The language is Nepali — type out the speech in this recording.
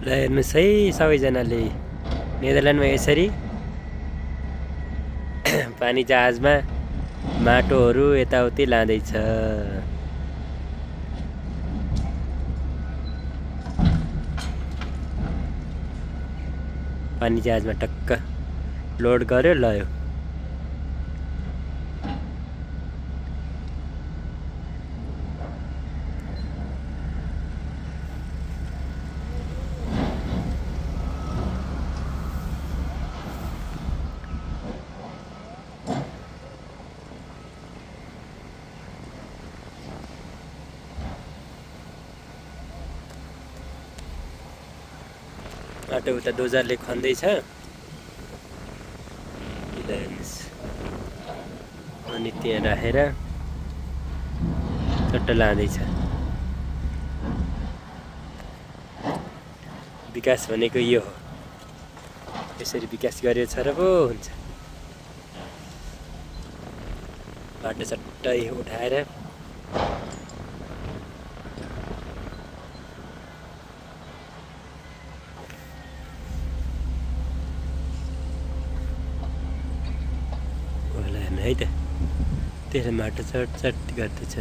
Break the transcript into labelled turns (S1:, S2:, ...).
S1: ल हेर्नुहोस् है सबैजनाले नेदरल्यान्डमा यसरी पानी जहाजमा माटोहरू यताउति लाँदैछ। पानी जहाजमा टक्क लोड गर्यो लयो। माटो उता डोजरले खन्दैछ अनि त्यहाँ राखेर चट्ट लाँदैछ। विकास भनेको यो हो, यसरी विकास गरियो छ र पो हुन्छ। बाटो चट्टै उठाएर है त त्यसले माटो चट चट गर्दैछ।